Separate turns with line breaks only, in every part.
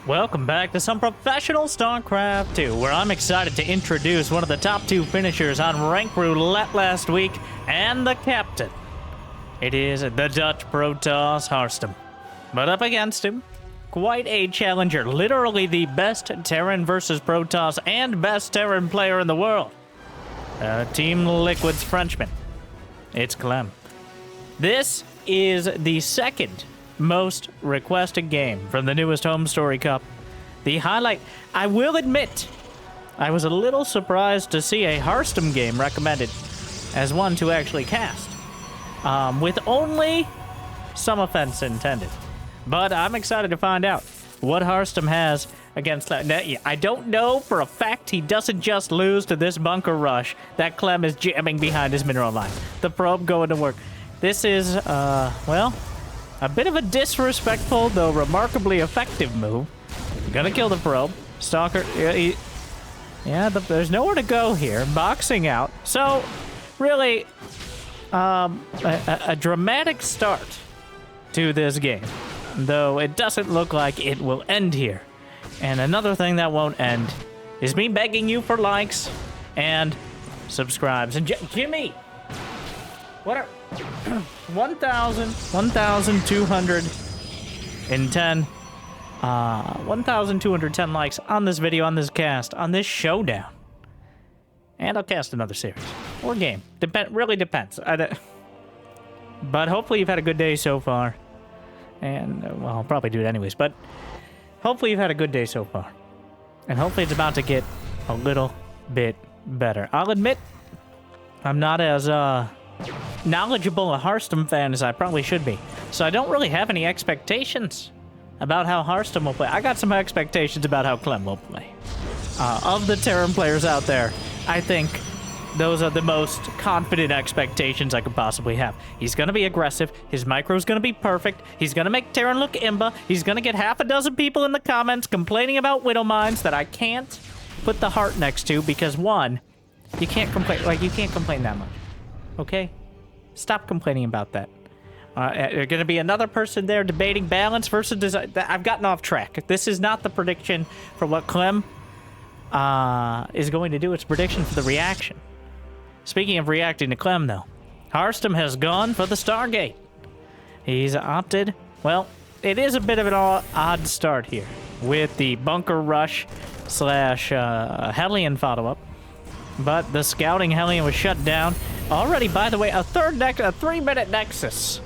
Welcome back to some professional StarCraft 2, where I'm excited to introduce one of the top 2 finishers on Rank Roulette last week, and the captain. It is the Dutch Protoss Harstem. But up against him, quite a challenger, literally the best Terran versus Protoss and best Terran player in the world. Team Liquid's Frenchman. It's Clem. This is the second most requested game from the newest Homestory Cup. The highlight, I will admit, I was a little surprised to see a Harstem game recommended as one to actually cast, with only some offense intended. But I'm excited to find out what Harstem has against that. I don't know for a fact he doesn't just lose to this bunker rush that Clem is jamming behind his mineral line. The probe going to work. This is, well, a bit of a disrespectful, though remarkably effective move. Gonna kill the probe. Stalker, there's nowhere to go here. Boxing out. So, really, a dramatic start to this game. Though it doesn't look like it will end here. And another thing that won't end is me begging you for likes and subscribes. And Jimmy! What are... 1,210 likes on this video, on this cast, on this showdown. And I'll cast another series. Or game. Really depends. But hopefully you've had a good day so far. And, well, I'll probably do it anyways, but hopefully you've had a good day so far. And hopefully it's about to get a little bit better. I'll admit, I'm not as, knowledgeable a Harstem fan as I probably should be. So I don't really have any expectations about how Harstem will play. I got some expectations about how Clem will play. Of the Terran players out there, I think those are the most confident expectations I could possibly have. He's going to be aggressive. His micro's going to be perfect. He's going to make Terran look imba. He's going to get half a dozen people in the comments complaining about Widow Mines that I can't put the heart next to because, one, you can't complain. Like, you can't complain that much. Okay? Stop complaining about that. There's going to be another person there debating balance versus design. I've gotten off track. This is not the prediction for what Clem is going to do. It's a prediction for the reaction. Speaking of reacting to Clem, though, Harstem has gone for the Stargate. He's opted. Well, it is a bit of an odd start here with the bunker rush / Hellion follow-up. But the scouting Hellion was shut down. Already, by the way, a 3-minute Nexus.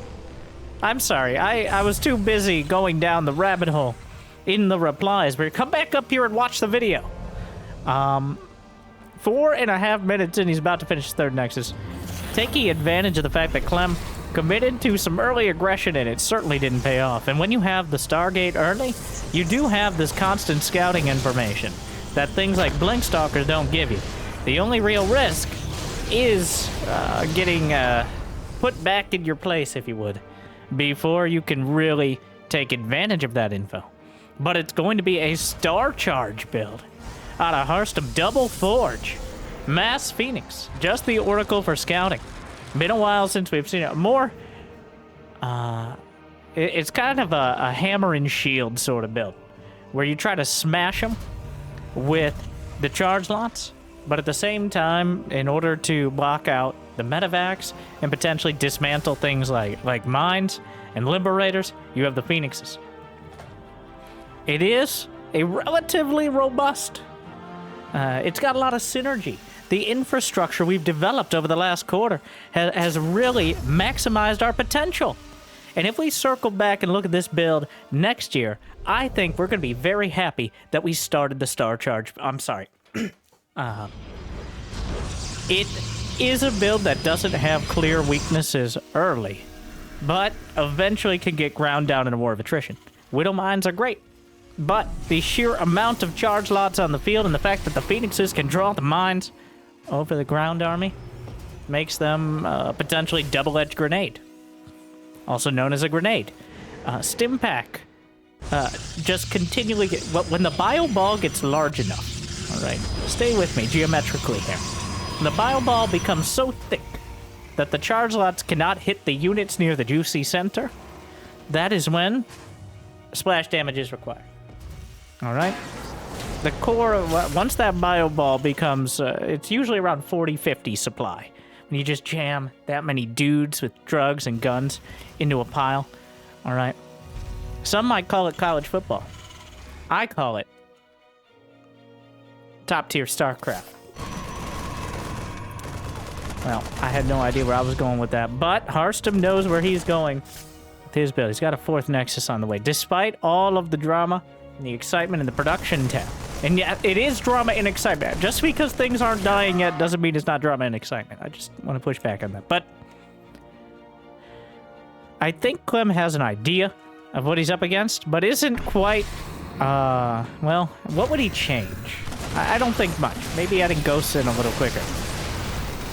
I'm sorry, I was too busy going down the rabbit hole in the replies, but come back up here and watch the video. 4.5 minutes and he's about to finish his 3rd Nexus. Taking advantage of the fact that Clem committed to some early aggression and it certainly didn't pay off. And when you have the Stargate early, you do have this constant scouting information that things like Blink Stalkers don't give you. The only real risk is getting put back in your place, if you would, before you can really take advantage of that info. But it's going to be a Star Charge build out of Harstem. Double Forge. Mass Phoenix. Just the Oracle for scouting. Been a while since we've seen it. More, it's kind of a hammer and shield sort of build, where you try to smash them with the charge lots, but at the same time, in order to block out the medevacs and potentially dismantle things like mines and liberators, you have the Phoenixes. It is a relatively robust. It's got a lot of synergy. The infrastructure we've developed over the last quarter has really maximized our potential. And if we circle back and look at this build next year, I think we're going to be very happy that we started the Star Charge. I'm sorry. It is a build that doesn't have clear weaknesses early, but eventually can get ground down in a war of attrition. Widow Mines are great, but the sheer amount of charge lots on the field and the fact that the Phoenixes can draw the mines over the ground army makes them potentially double-edged grenade, also known as a grenade. Stim pack just continually when the bio ball gets large enough. All right, stay with me geometrically here. The bio ball becomes so thick that the charge lots cannot hit the units near the juicy center. That is when splash damage is required. All right. The core, once that bio ball becomes, it's usually around 40-50 supply. When you just jam that many dudes with drugs and guns into a pile. All right. Some might call it college football. I call it top-tier StarCraft. Well, I had no idea where I was going with that, but Harstem knows where he's going with his build. He's got a 4th Nexus on the way, despite all of the drama and the excitement in the production tab. And yet, it is drama and excitement. Just because things aren't dying yet doesn't mean it's not drama and excitement. I just want to push back on that. But I think Clem has an idea of what he's up against, but isn't quite, well, what would he change? I don't think much. Maybe adding ghosts in a little quicker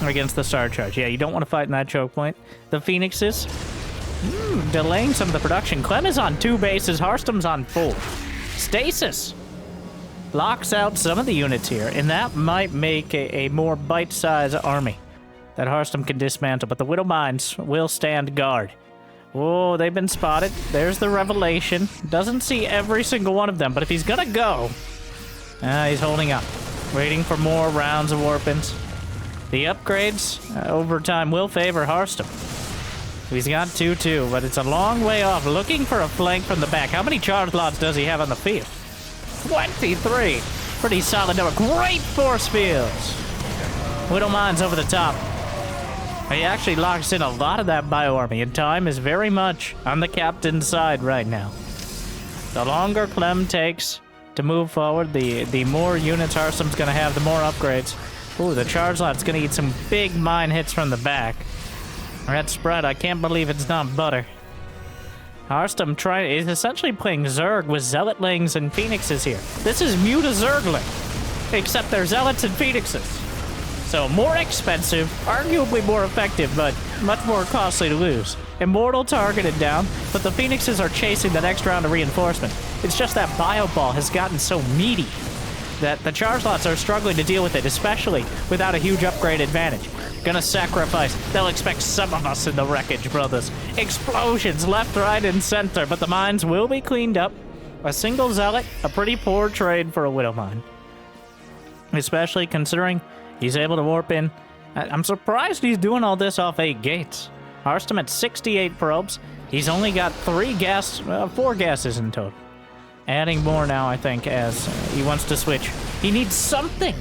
against the Star Charge. Yeah, you don't want to fight in that choke point. The Phoenixes, delaying some of the production. Clem is on 2 bases. Harstem's on 4. Stasis locks out some of the units here, and that might make a more bite-sized army that Harstem can dismantle, but the Widow Mines will stand guard. Oh, they've been spotted. There's the revelation. Doesn't see every single one of them, but if he's gonna go, he's holding up, waiting for more rounds of warpins. The upgrades over time will favor Harstem. He's got 2-2, but it's a long way off, looking for a flank from the back. How many charge lots does he have on the field? 23. Pretty solid number. Great force fields. Widow Mines over the top. He actually locks in a lot of that bio army, and time is very much on the captain's side right now. The longer Clem takes to move forward, the more units Harstem's going to have, the more upgrades. Ooh, the charge lot's going to eat some big mine hits from the back. That spread, I can't believe it's not butter. Harstem is essentially playing Zerg with Zealotlings and Phoenixes here. This is Muta Zergling, except they're Zealots and Phoenixes. So more expensive, arguably more effective, but much more costly to lose. Immortal targeted down, but the Phoenixes are chasing the next round of reinforcement. It's just that bio ball has gotten so meaty that the charge lots are struggling to deal with it, especially without a huge upgrade advantage. Gonna sacrifice. They'll expect some of us in the wreckage, brothers. Explosions left, right, and center, but the mines will be cleaned up. A single zealot, a pretty poor trade for a Widow Mine. Especially considering he's able to warp in. I'm surprised he's doing all this off 8 gates. Harstem at 68 probes. He's only got 4 gases in total. Adding more now, I think, as he wants to switch. He needs something.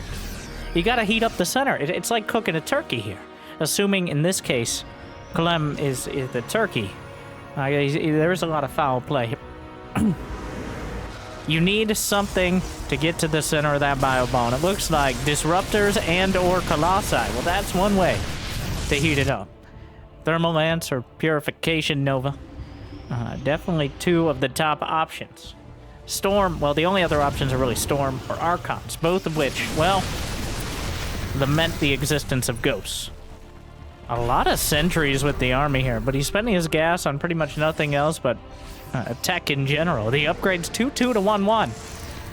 You gotta heat up the center. It's like cooking a turkey here. Assuming, in this case, Clem is the turkey. There is a lot of foul play. You need something to get to the center of that bio ball. And it looks like disruptors and or colossi. Well, that's one way to heat it up. Thermal lance or purification nova. Definitely 2 of the top options. Storm, well, the only other options are really Storm or Archons, both of which, well, lament the existence of ghosts. A lot of sentries with the army here, but he's spending his gas on pretty much nothing else but tech in general. The upgrade's 2-2 to 1-1.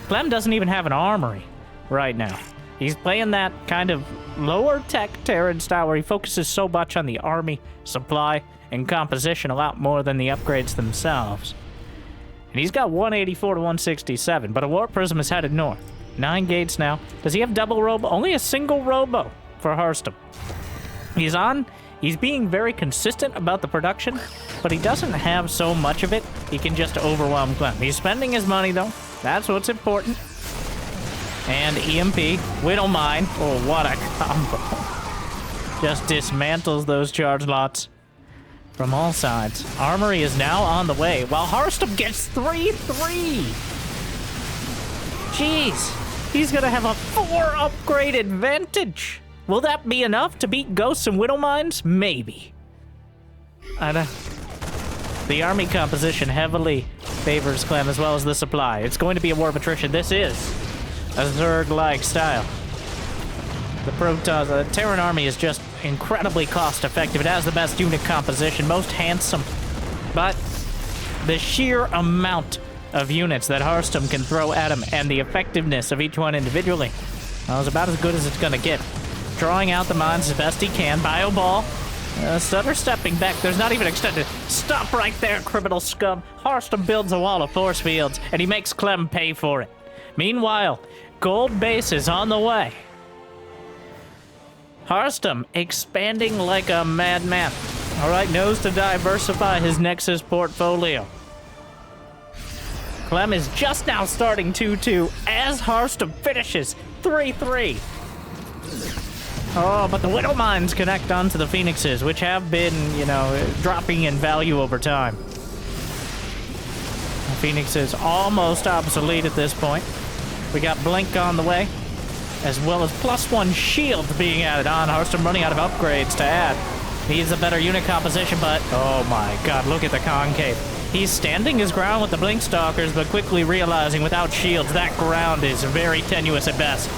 Clem doesn't even have an armory right now. He's playing that kind of lower tech Terran style where he focuses so much on the army, supply, and composition a lot more than the upgrades themselves. And he's got 184 to 167, but a Warp Prism is headed north. 9 gates now. Does he have double robo? Only a single robo for Harstem. He's being very consistent about the production, but he doesn't have so much of it, he can just overwhelm Clem. He's spending his money, though. That's what's important. And EMP, Widow Mine. Oh, what a combo. Just dismantles those charge lots from all sides. Armory is now on the way, while Harstem gets 3-3. Jeez, he's gonna have a 4 upgrade advantage. Will that be enough to beat Ghosts and Widow Mines? Maybe. The army composition heavily favors Clem as well as the supply. It's going to be a war of attrition. This is a Zerg-like style. The Protoss, the Terran army is just incredibly cost-effective. It has the best unit composition, most handsome. But the sheer amount of units that Harstem can throw at him and the effectiveness of each one individually, well, is about as good as it's going to get. Drawing out the mines as best he can. Bio ball. Stutter stepping back. There's not even extended. Stop right there, criminal scum. Harstem builds a wall of force fields, and he makes Clem pay for it. Meanwhile, gold base is on the way. Harstem expanding like a madman. All right, knows to diversify his Nexus portfolio. Clem is just now starting 2-2 as Harstem finishes 3-3. Oh, but the Widow Mines connect onto the Phoenixes, which have been, you know, dropping in value over time. The Phoenix is almost obsolete at this point. We got Blink on the way, as well as +1 shield being added on. Harstem running out of upgrades to add. Needs a better unit composition, but oh my god, look at the concave. He's standing his ground with the Blink Stalkers, but quickly realizing without shields, that ground is very tenuous at best.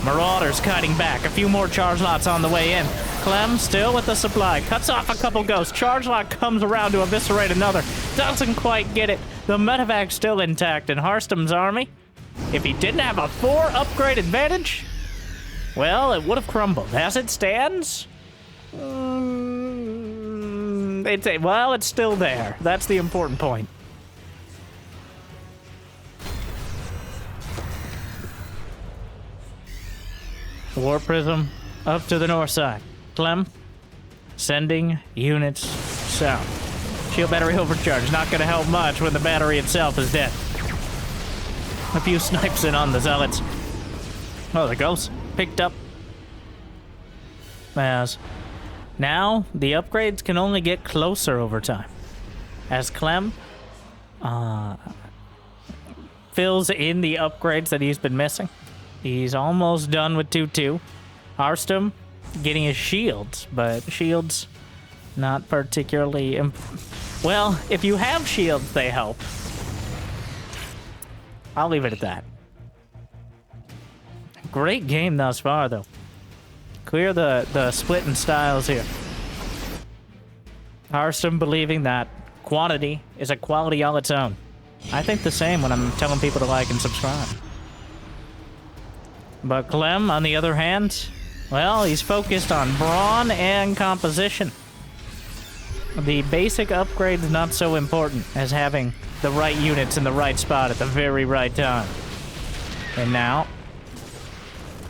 Marauders kiting back. A few more charge lots on the way in. Clem still with the supply. Cuts off a couple ghosts. Charge lot comes around to eviscerate another. Doesn't quite get it. The medevac's still intact in Harstem's army. If he didn't have a 4 upgrade advantage, well, it would have crumbled. As it stands, it's still there. That's the important point. War Prism up to the north side. Clem sending units south. Shield battery overcharge, not going to help much when the battery itself is dead. A few snipes in on the Zealots. Oh, the ghosts picked up. As now the upgrades can only get closer over time. As Clem fills in the upgrades that he's been missing. He's almost done with 2-2. Harstem getting his shields, but shields not particularly... well, if you have shields, they help. I'll leave it at that. Great game thus far, though. Clear the split in styles here. Harstem believing that quantity is a quality all its own. I think the same when I'm telling people to like and subscribe. But Clem, on the other hand, well, he's focused on brawn and composition. The basic upgrade's not so important as having the right units in the right spot at the very right time. And now,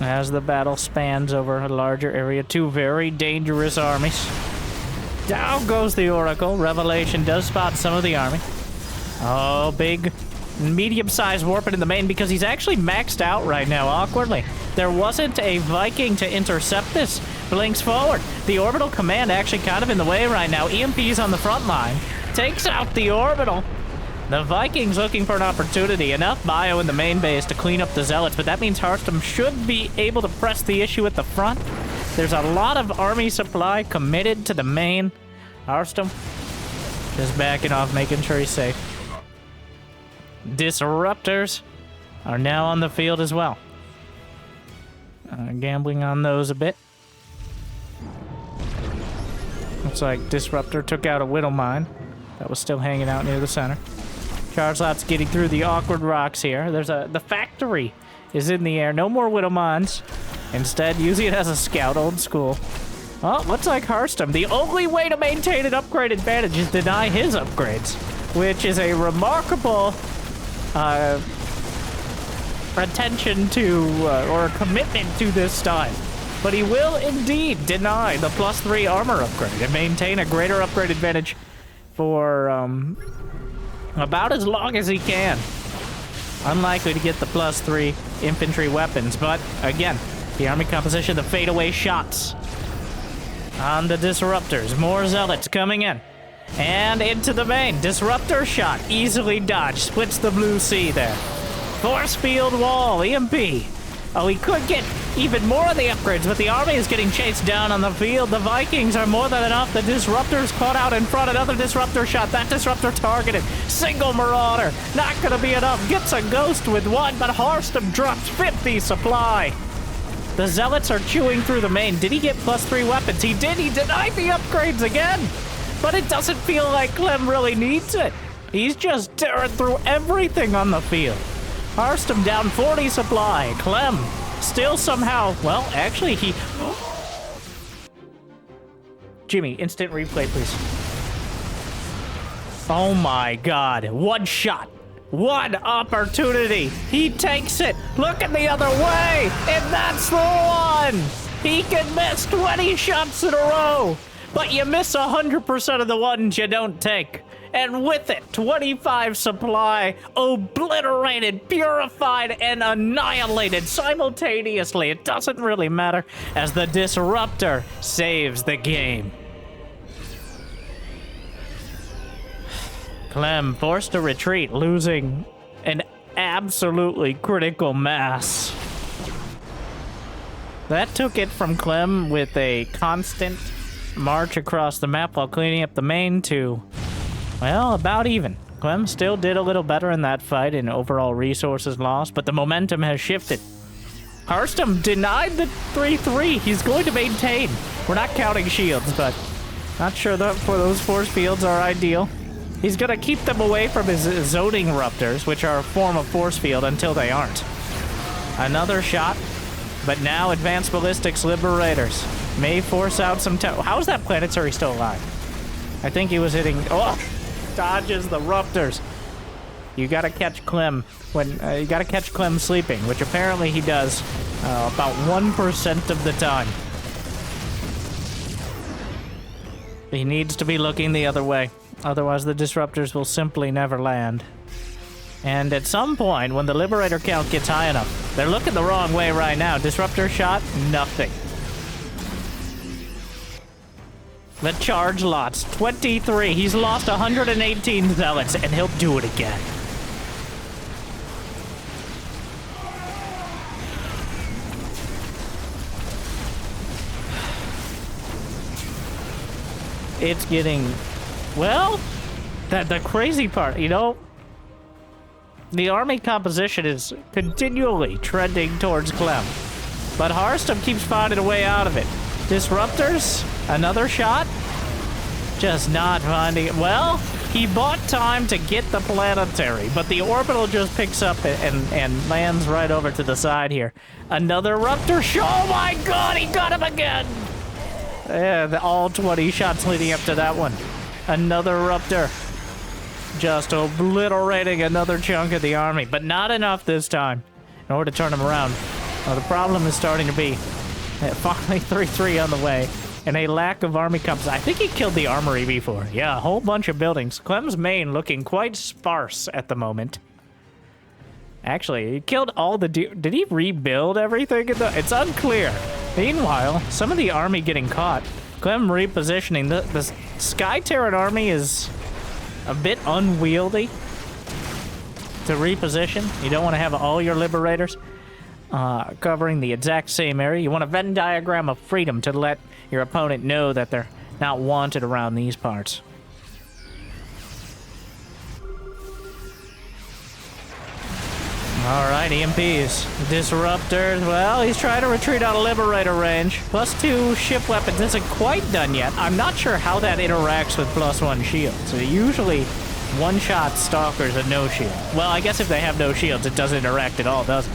as the battle spans over a larger area, 2 very dangerous armies. Down goes the Oracle. Revelation does spot some of the army. Oh, big... medium-sized warping in the main because he's actually maxed out right now, awkwardly. There wasn't a Viking to intercept this. Blinks forward. The orbital command actually kind of in the way right now. EMP's on the front line. Takes out the orbital. The Vikings looking for an opportunity. Enough bio in the main base to clean up the Zealots, but that means Harstem should be able to press the issue at the front. There's a lot of army supply committed to the main. Harstem just backing off, making sure he's safe. Disruptors are now on the field as well. Gambling on those a bit. Looks like Disruptor took out a Widow Mine that was still hanging out near the center. Charge lots getting through the awkward rocks here. There's the factory is in the air. No more Widow Mines. Instead, using it as a scout, old school. Oh, looks like Harstem. The only way to maintain an upgrade advantage is deny his upgrades, which is a remarkable attention to or commitment to this style. But he will indeed deny the +3 armor upgrade and maintain a greater upgrade advantage for about as long as he can. Unlikely to get the +3 infantry weapons, but again, the army composition, the fadeaway shots on the Disruptors. More Zealots coming in. And into the main. Disruptor shot. Easily dodged. Splits the blue sea there. Force field wall. EMP. Oh, he could get even more of the upgrades, but the army is getting chased down on the field. The Vikings are more than enough. The Disruptors caught out in front. Another Disruptor shot. That Disruptor targeted. Single Marauder. Not going to be enough. Gets a Ghost with 1, but Harstem drops 50 supply. The Zealots are chewing through the main. Did he get +3 weapons? He did. He denied the upgrades again. But it doesn't feel like Clem really needs it. He's just tearing through everything on the field. Harstem down 40 supply. Clem still somehow... well, actually, he... Jimmy, instant replay, please. Oh my god. One shot. One opportunity. He takes it. Looking the other way. And that's the one. He can miss 20 shots in a row. But you miss 100% of the ones you don't take. And with it, 25 supply obliterated, purified, and annihilated simultaneously. It doesn't really matter as the Disruptor saves the game. Clem forced to retreat, losing an absolutely critical mass. That took it from Clem with a constant march across the map while cleaning up the main to, well, about even. Clem still did a little better in that fight in overall resources lost, but the momentum has shifted. Harstem denied the 3-3. He's going to maintain. We're not counting shields, but not sure that for those force fields are ideal. He's gonna keep them away from his zoning raptors, which are a form of force field, until they aren't. Another shot, but now advanced ballistics liberators may force out some. How is that planetary still alive? I think he was hitting. Oh, dodges the raptors. You gotta catch Clem when you gotta catch Clem sleeping, which apparently he does about 1% of the time. He needs to be looking the other way. Otherwise, the disruptors will simply never land. And at some point, when the Liberator count gets high enough, they're looking the wrong way right now. Disruptor shot, nothing. The charge lots, 23. He's lost 118 zealots, and he'll do it again. It's getting... Well, the crazy part, you know, the army composition is continually trending towards Clem, but Harstem keeps finding a way out of it. Disruptors, another shot, just not finding it. Well, he bought time to get the planetary, but the orbital just picks up and lands right over to the side here. Another Ruptor, oh my god, he got him again! Yeah, all 20 shots leading up to that one. Another Ruptor. Just obliterating another chunk of the army, but not enough this time in order to turn him around. Well, the problem is starting to be finally 3-3 on the way, and a lack of army comps. I think he killed the armory before. Yeah, a whole bunch of buildings. Clem's main looking quite sparse at the moment. Actually, he killed all the... Did he rebuild everything? It's unclear. Meanwhile, some of the army getting caught. Clem repositioning. The Sky Terran army is a bit unwieldy to reposition. You don't want to have all your liberators covering the exact same area. You want a Venn diagram of freedom to let your opponent know that they're not wanted around these parts. Alright, EMPs. Disruptors, well, he's trying to retreat out of Liberator range. +2 ship weapons isn't quite done yet. I'm not sure how that interacts with +1 shields. So usually, one-shot Stalkers and no shield. Well, I guess if they have no shields, it doesn't interact at all, does it?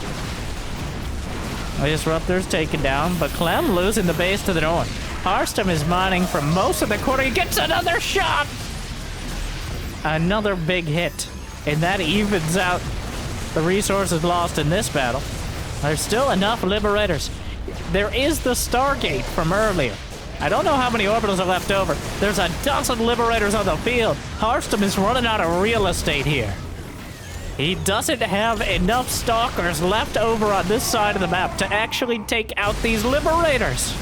Disruptors taken down, but Clem losing the base to the north. Harstem is mining from most of the corner. He gets another shot! Another big hit. And that evens out the resources lost in this battle. There's still enough Liberators. There is the Stargate from earlier. I don't know how many orbitals are left over. There's a dozen Liberators on the field. Harstem is running out of real estate here. He doesn't have enough Stalkers left over on this side of the map to actually take out these Liberators.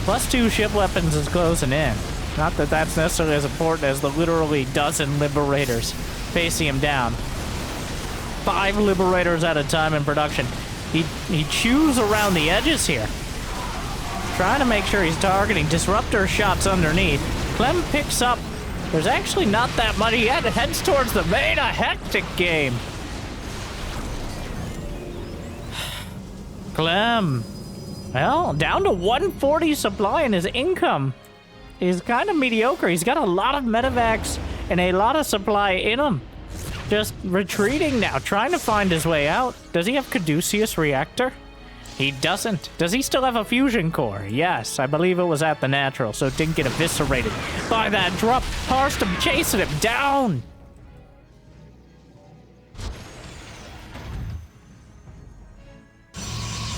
+2 ship weapons is closing in. Not that that's necessarily as important as the literally dozen Liberators facing him down. 5 Liberators at a time in production. He chews around the edges here, trying to make sure he's targeting Disruptor shots underneath. Clem picks up. There's actually not that much yet. It heads towards the main. A hectic game. Clem, well, down to 140 supply, and his income is kind of mediocre. He's got a lot of medevacs and a lot of supply in him. Just retreating now, trying to find his way out. Does he have Caduceus Reactor? He doesn't. Does he still have a fusion core? Yes, I believe it was at the natural, so it didn't get eviscerated by that drop. Harstem chasing him down.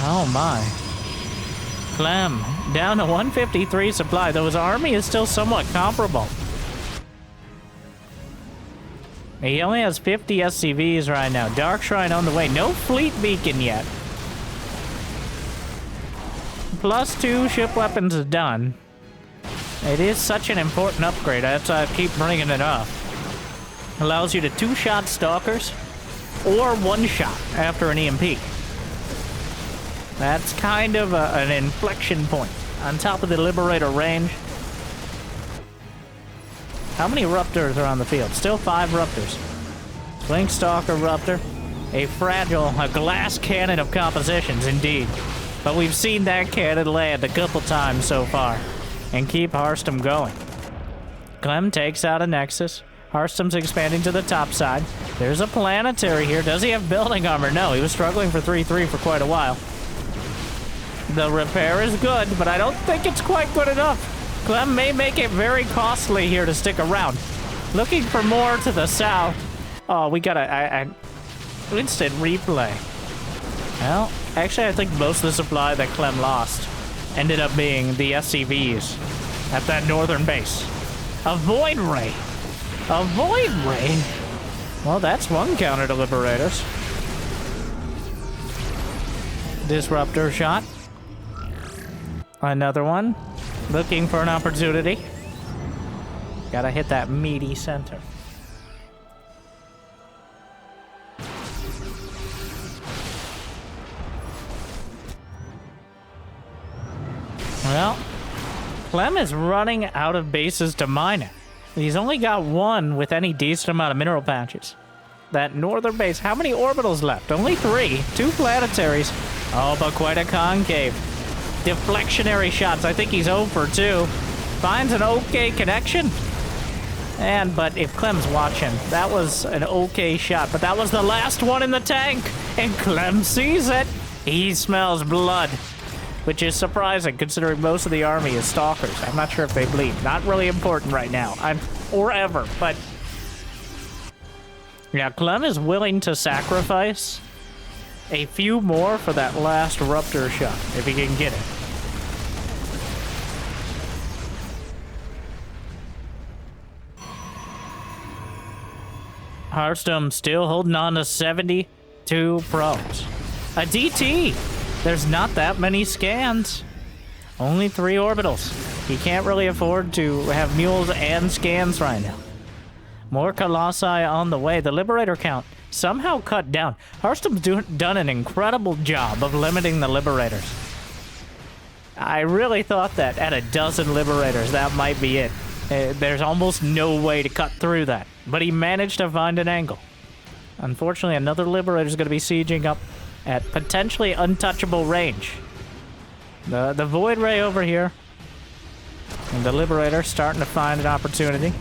Oh my. Clem, down to 153 supply, though his army is still somewhat comparable. He only has 50 SCVs right now. Dark Shrine on the way. No fleet beacon yet. +2 ship weapons is done. It is such an important upgrade. That's why I keep bringing it up. Allows you to 2-shot stalkers or 1-shot after an EMP. That's kind of an inflection point on top of the Liberator range. How many Raptors are on the field? Still 5 Raptors. Blink Stalker Raptor. A fragile, a glass cannon of compositions, indeed. But we've seen that cannon land a couple times so far and keep Harstem going. Clem takes out a Nexus. Harstem's expanding to the top side. There's a planetary here. Does he have building armor? No, he was struggling for 3-3 for quite a while. The repair is good, but I don't think it's quite good enough. Clem may make it very costly here to stick around. Looking for more to the south. Oh, we got a instant replay. Well, actually, I think most of the supply that Clem lost ended up being the SCVs at that northern base. A Void Ray. A Void Ray? Well, that's one counter to Liberators. Disruptor shot. Another one. Looking for an opportunity. Gotta hit that meaty center. Well, Clem is running out of bases to mine it. He's only got one with any decent amount of mineral patches. That northern base, how many orbitals left? Only 3. 2 planetaries. Oh, but quite a concave. Deflectionary shots. I think he's 0 for 2. Finds an okay connection. But if Clem's watching, that was an okay shot. But that was the last one in the tank. And Clem sees it. He smells blood. Which is surprising, considering most of the army is stalkers. I'm not sure if they bleed. Not really important right now. Or ever, but... yeah, Clem is willing to sacrifice a few more for that last Ruptor shot, if he can get it. Harstem still holding on to 72 probes. A DT! There's not that many scans. Only 3 orbitals. He can't really afford to have mules and scans right now. More Colossi on the way. The Liberator count somehow cut down. Harstem's done an incredible job of limiting the Liberators. I really thought that at a dozen Liberators, that might be it. There's almost no way to cut through that. But he managed to find an angle. Unfortunately, another Liberator is going to be sieging up at potentially untouchable range. The Void Ray over here. And the Liberator starting to find an opportunity.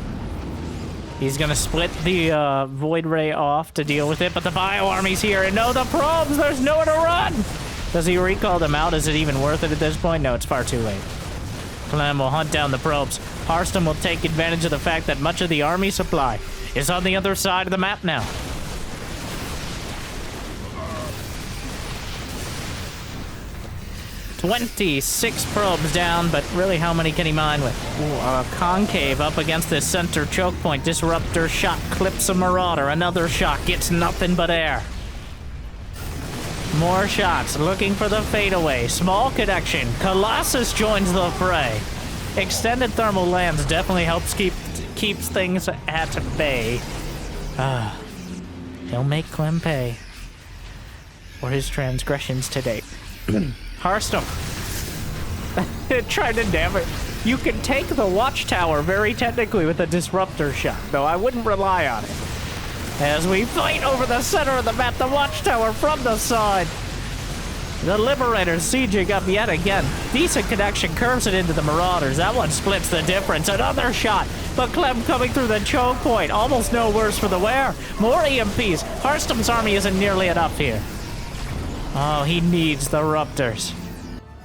He's going to split the Void Ray off to deal with it, but the Bio Army's here, and no, the probes! There's nowhere to run! Does he recall them out? Is it even worth it at this point? No, it's far too late. Clem will hunt down the probes. Harstem will take advantage of the fact that much of the army supply is on the other side of the map now. "26 probes down, but really how many can he mine with?" Ooh, a concave up against this center choke point. Disruptor shot clips a Marauder. Another shot gets nothing but air. More shots, looking for the fadeaway. Small connection. Colossus joins the fray. Extended thermal lands definitely helps keeps things at bay. He'll make Clem pay for his transgressions to date. Harstem. Tried to damn it. You can take the watchtower very technically with a disruptor shot, though I wouldn't rely on it. As we fight over the center of the map, the watchtower from the side. The Liberators sieging up yet again. Decent connection, curves it into the Marauders. That one splits the difference. Another shot, but Clem coming through the choke point. Almost no worse for the wear. More EMPs. Harstem's army isn't nearly enough here. Oh, he needs the Ruptors.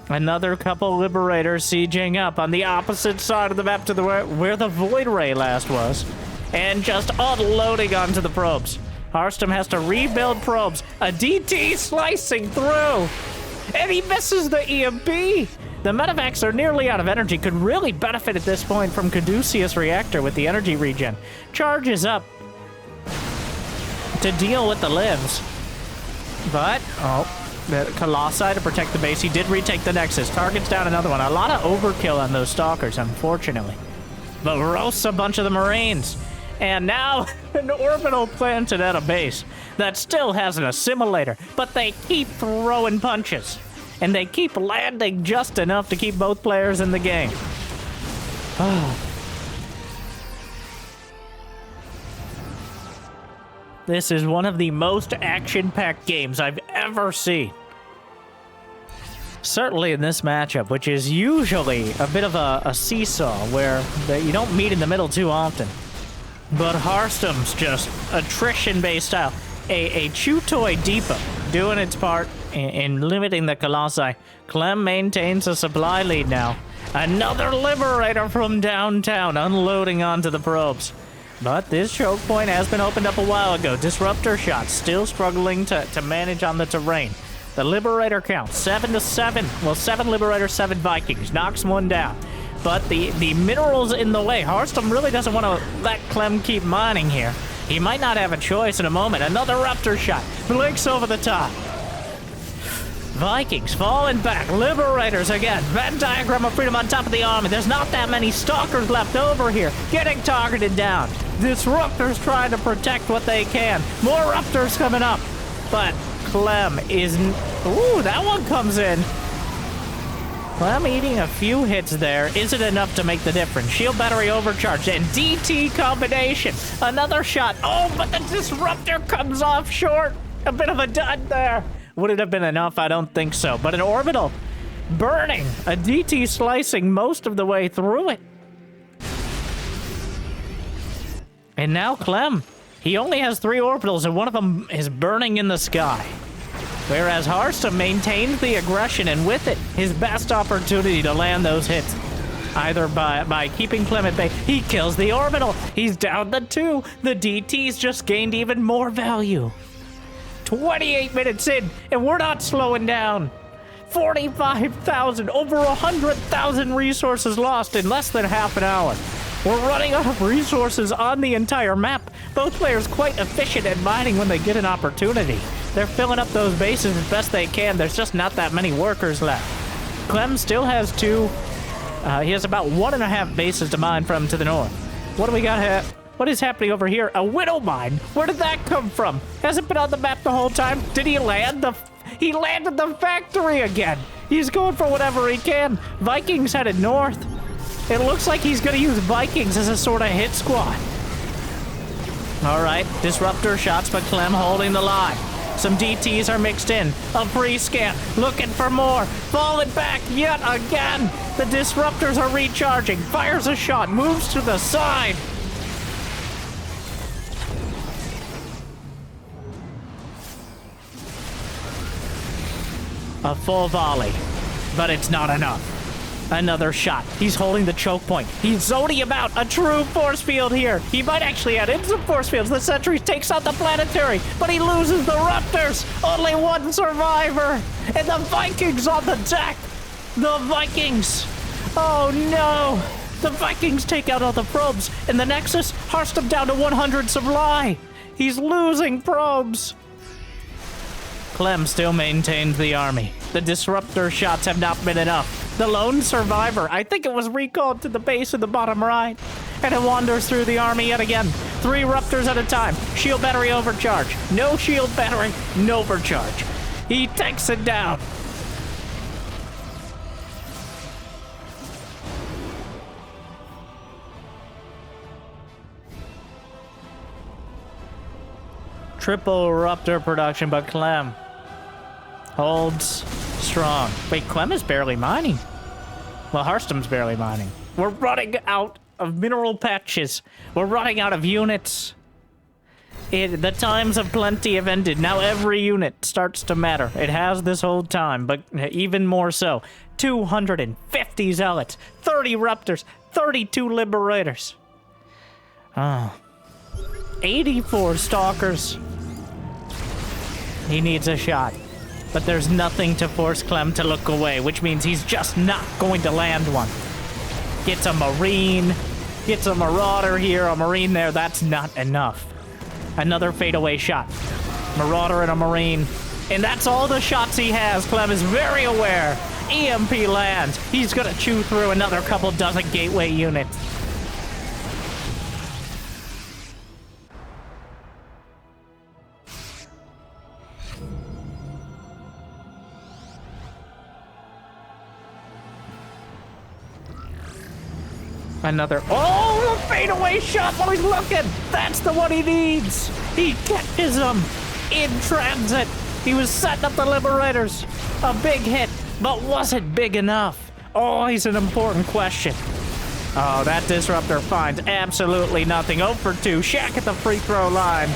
Another couple Liberators sieging up on the opposite side of the map to the where the Void Ray last was. And just unloading onto the probes. Harstem has to rebuild probes. A DT slicing through. And he misses the EMP! The medevacs are nearly out of energy, could really benefit at this point from Caduceus Reactor with the energy regen. Charges up to deal with the lives. But, the Colossi to protect the base. He did retake the Nexus. Targets down another one. A lot of overkill on those Stalkers, unfortunately. But roasts a bunch of the Marines. And now, an orbital planted at a base that still has an assimilator, but they keep throwing punches. And they keep landing just enough to keep both players in the game. This is one of the most action-packed games I've ever seen. Certainly in this matchup, which is usually a bit of a seesaw where you don't meet in the middle too often. But Harstem's just attrition-based style. A Chew-Toy Depot doing its part in limiting the Colossi. Clem maintains a supply lead now. Another Liberator from downtown unloading onto the probes. But this choke point has been opened up a while ago. Disruptor shots still struggling to manage on the terrain. The Liberator count, 7 to 7. Well, 7 Liberators, 7 Vikings. Knocks one down. But the minerals in the way. Harstem really doesn't want to let Clem keep mining here. He might not have a choice in a moment. Another Raptor shot. Blinks over the top. Vikings falling back. Liberators again. Venn diagram of freedom on top of the army. There's not that many Stalkers left over here. Getting targeted down. Disruptors trying to protect what they can. More Raptors coming up. But Clem is... Ooh, that one comes in. Clem eating a few hits there isn't enough to make the difference. Shield battery overcharged and DT combination. Another shot. Oh, but the Disruptor comes off short. A bit of a dud there. Would it have been enough? I don't think so. But an orbital burning. A DT slicing most of the way through it. And now Clem. He only has 3 orbitals and one of them is burning in the sky. Whereas Harstem maintains the aggression and with it, his best opportunity to land those hits. Either by keeping Clem at bay, he kills the orbital. He's down the 2. The DT's just gained even more value. 28 minutes in, and we're not slowing down. 45,000, over 100,000 resources lost in less than half an hour. We're running out of resources on the entire map. Both players quite efficient at mining when they get an opportunity. They're filling up those bases as best they can. There's just not that many workers left. Clem still has 2. He has about 1.5 bases to mine from to the north. What do we got here? What is happening over here? A Widow Mine? Where did that come from? Hasn't been on the map the whole time. Did he land He landed the factory again. He's going for whatever he can. Vikings headed north. It looks like he's going to use Vikings as a sort of hit squad. All right, Disruptor shots, but Clem holding the line. Some DTs are mixed in. A pre-scan, looking for more. Falling back yet again. The Disruptors are recharging. Fires a shot, moves to the side. A full volley, but it's not enough. Another shot. He's holding the choke point. He's zoning about. A true force field here. He might actually add in some force fields. The Sentry takes out the planetary, but he loses the Raptors. Only one survivor. And the Vikings on the deck. The Vikings. Oh no. The Vikings take out all the probes. And the Nexus, Harstem down to 100 supply. He's losing probes. Clem still maintains the army. The Disruptor shots have not been enough. The lone survivor, I think it was recalled to the base in the bottom right. And it wanders through the army yet again. 3 Raptors at a time. Shield battery overcharge. No shield battery, no overcharge. He takes it down. Triple Raptor production, but Clem holds strong. Wait, Clem is barely mining. Well, Harstem's barely mining. We're running out of mineral patches. We're running out of units. The times of plenty have ended. Now every unit starts to matter. It has this whole time, but even more so. 250 Zealots, 30 Raptors, 32 Liberators. 84 Stalkers. He needs a shot. But there's nothing to force Clem to look away, which means he's just not going to land one. Gets a Marine, gets a Marauder here, a Marine there. That's not enough. Another fadeaway shot. Marauder and a Marine. And that's all the shots he has. Clem is very aware. EMP lands. He's gonna chew through another couple dozen gateway units. Another, oh, a fadeaway shot while he's looking. That's the one he needs. He catches him in transit. He was setting up the Liberators. A big hit, but was it big enough? Always an important question. Oh, that Disruptor finds absolutely nothing. 0 for 2, Shaq at the free throw line.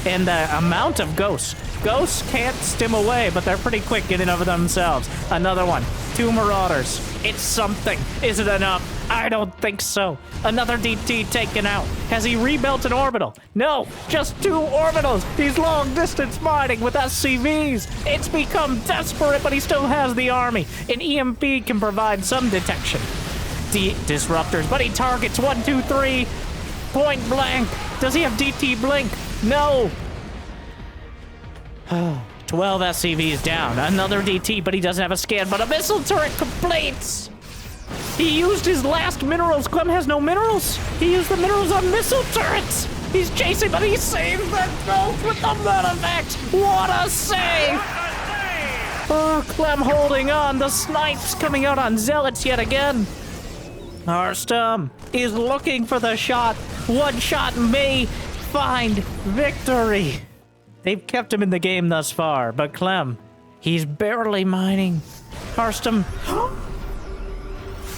And the amount of ghosts. Ghosts can't stim away, but they're pretty quick getting over themselves. Another one, 2 Marauders. It's something. Is it enough? I don't think so. Another DT taken out. Has he rebuilt an orbital? No, just 2 orbitals. He's long distance mining with SCVs. It's become desperate, but he still has the army. An EMP can provide some detection. Disruptors, but he targets 1, 2, 3. Point blank. Does he have DT blink? No. 12 SCVs down. Another DT, but he doesn't have a scan, but a missile turret completes. He used his last minerals. Clem has no minerals. He used the minerals on missile turrets. He's chasing, but he saves them both with the Medivacs. What a save! Oh, Clem holding on. The snipes coming out on Zealots yet again. Harstem is looking for the shot. One shot may find victory. They've kept him in the game thus far, but Clem, he's barely mining. Harstem.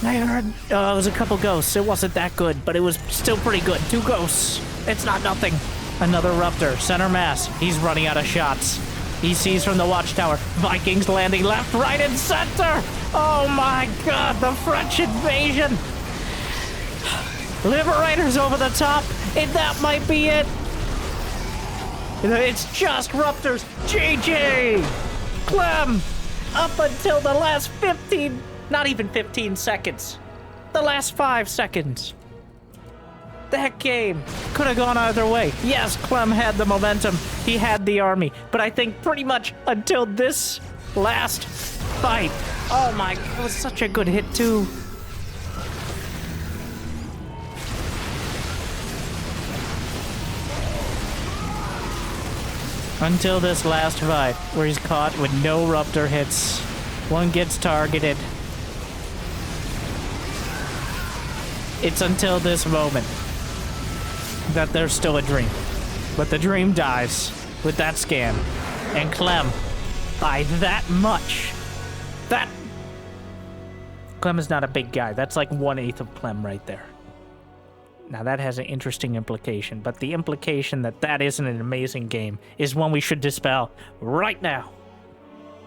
I heard it was a couple ghosts. It wasn't that good, but it was still pretty good. 2 ghosts. It's not nothing. Another Ruptor. Center mass. He's running out of shots. He sees from the watchtower. Vikings landing left, right, and center. Oh my god, the French invasion. Liberators over the top, and that might be it. It's just Ruptors. GG. Clem, up until the last 15... Not even 15 seconds. The last 5 seconds. That game could have gone either way. Yes, Clem had the momentum. He had the army. But I think pretty much until this last fight. Oh my, it was such a good hit too. Until this last fight, where he's caught with no Ruptor hits. One gets targeted. It's until this moment that there's still a dream. But the dream dies with that scan. And Clem, by that much, Clem is not a big guy. That's like 1/8 of Clem right there. Now that has an interesting implication, but the implication that that isn't an amazing game is one we should dispel right now.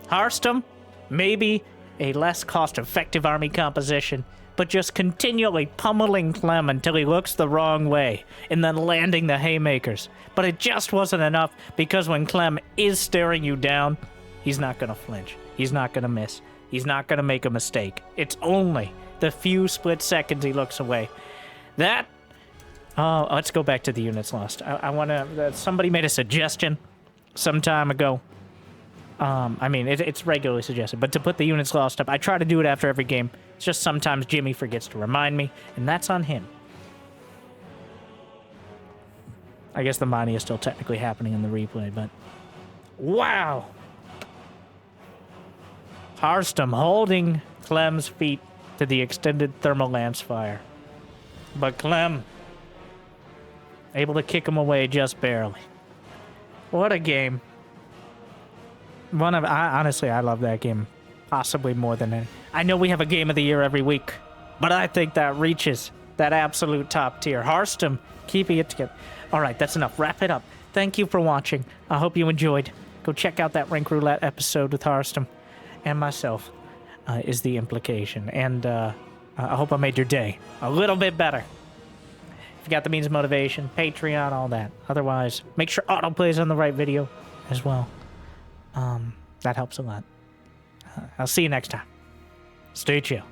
Harstem, maybe a less cost-effective army composition, but just continually pummeling Clem until he looks the wrong way, and then landing the haymakers. But it just wasn't enough, because when Clem is staring you down, he's not gonna flinch. He's not gonna miss. He's not gonna make a mistake. It's only the few split seconds he looks away. That... Oh, let's go back to the units lost. I wanna... somebody made a suggestion some time ago. I mean, it's regularly suggested, but to put the units lost up, I try to do it after every game. It's just sometimes Jimmy forgets to remind me, and that's on him. I guess the mining is still technically happening in the replay, but... Wow! Harstem holding Clem's feet to the extended thermal lance fire. But Clem, able to kick him away just barely. What a game. Honestly, I love that game. Possibly more than any. I know we have a game of the year every week, but I think that reaches that absolute top tier. Harstem, keeping it together. All right, that's enough. Wrap it up. Thank you for watching. I hope you enjoyed. Go check out that Rink Roulette episode with Harstem and myself, is the implication. And I hope I made your day a little bit better. If you got the means of motivation, Patreon, all that. Otherwise, make sure autoplay is on the right video as well. That helps a lot. I'll see you next time. Stay chill.